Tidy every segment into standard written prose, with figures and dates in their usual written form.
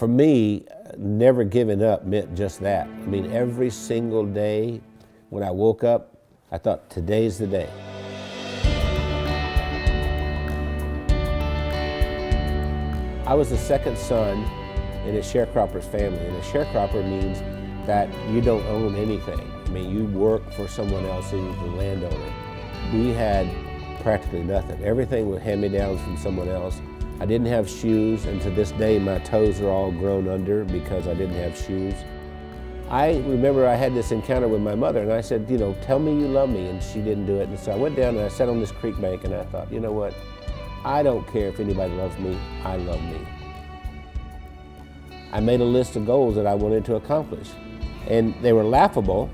For me, never giving up meant just that. I mean, every single day when I woke up, I thought, today's the day. I was the second son in a sharecropper's family, and a sharecropper means that you don't own anything. I mean, you work for someone else who's the landowner. We had practically nothing. Everything was hand-me-downs from someone else. I didn't have shoes, and to this day my toes are all grown under because I didn't have shoes. I remember I had this encounter with my mother, and I said, you know, tell me you love me, and she didn't do it. And so I went down and I sat on this creek bank, and I thought, you know what? I don't care if anybody loves me, I love me. I made a list of goals that I wanted to accomplish, and they were laughable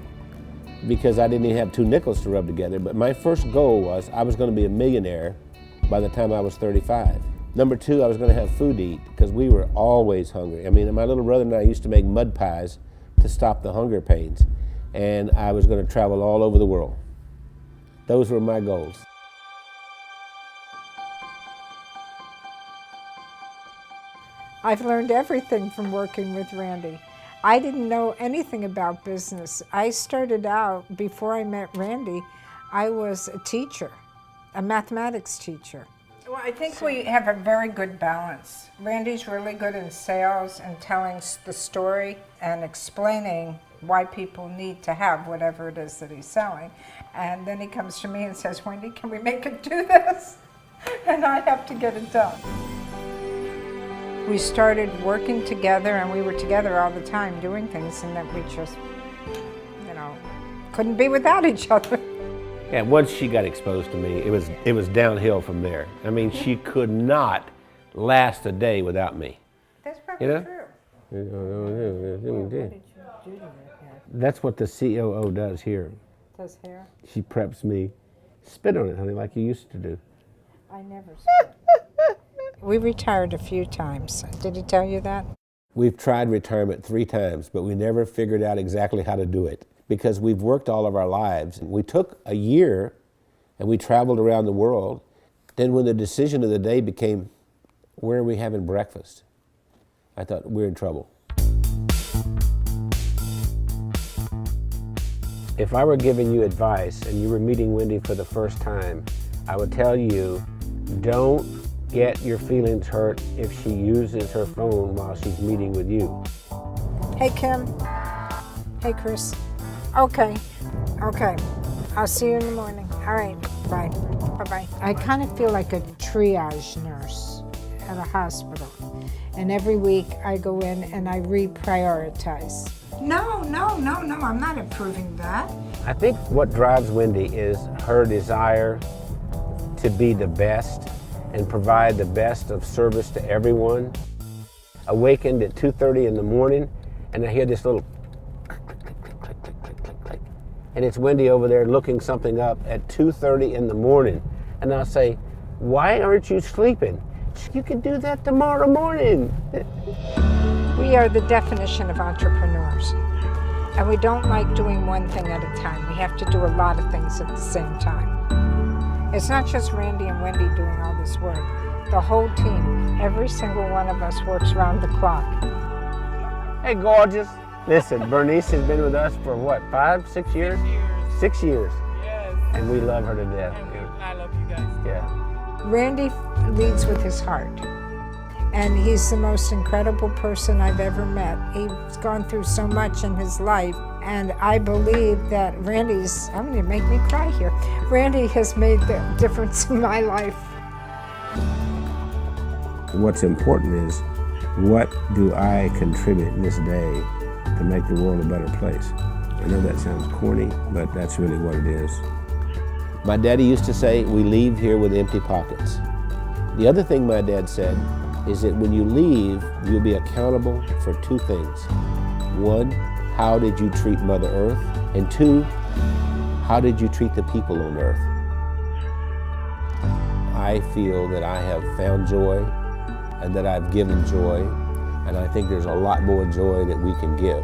because I didn't even have 2 nickels to rub together, but my first goal was I was going to be a millionaire by the time I was 35. Number 2, I was going to have food to eat because we were always hungry. I mean, my little brother and I used to make mud pies to stop the hunger pains, and I was going to travel all over the world. Those were my goals. I've learned everything from working with Randy. I didn't know anything about business. I started out, before I met Randy, I was a teacher, a mathematics teacher. Well, I think we have a very good balance. Randy's really good in sales and telling the story and explaining why people need to have whatever it is that he's selling. And then he comes to me and says, Wendy, can we make it do this? And I have to get it done. We started working together, and we were together all the time doing things, and that we just, you know, couldn't be without each other. And once she got exposed to me, it was downhill from there. I mean, she could not last a day without me. That's probably you know? True. That's what the COO does here. Does hair? She preps me. Spit on it, honey, like you used to do. I never spit. We retired a few times. Did he tell you that? We've tried retirement 3 times, but we never figured out exactly how to do it because we've worked all of our lives. We took a year and we traveled around the world. Then when the decision of the day became, where are we having breakfast? I thought, we're in trouble. If I were giving you advice and you were meeting Wendy for the first time, I would tell you, don't get your feelings hurt if she uses her phone while she's meeting with you. Hey, Kim. Hey, Chris. Okay. I'll see you in the morning. All right. Bye. Bye-bye. I kind of feel like a triage nurse at a hospital. And every week I go in and I reprioritize. No, I'm not approving that. I think what drives Wendy is her desire to be the best and provide the best of service to everyone. Awakened at 2:30 in the morning, and I hear this little click, click, click, click, click, click, click, click. And it's Wendy over there looking something up at 2:30 in the morning. And I'll say, why aren't you sleeping? You can do that tomorrow morning. We are the definition of entrepreneurs. And we don't like doing one thing at a time. We have to do a lot of things at the same time. It's not just Randy and Wendy doing all this work. The whole team, every single one of us works round the clock. Hey, gorgeous. Listen, Bernice has been with us for what, 5, 6 years? 6 years. Yes. And we love her to death. I love you guys. Yeah. Randy leads with his heart. And he's the most incredible person I've ever met. He's gone through so much in his life. And I believe that I'm going to make me cry here. Randy has made the difference in my life. What's important is, what do I contribute in this day to make the world a better place? I know that sounds corny, but that's really what it is. My daddy used to say, we leave here with empty pockets. The other thing my dad said is that when you leave, you'll be accountable for 2 things. 1, how did you treat Mother Earth? And 2, how did you treat the people on Earth? I feel that I have found joy and that I've given joy, and I think there's a lot more joy that we can give.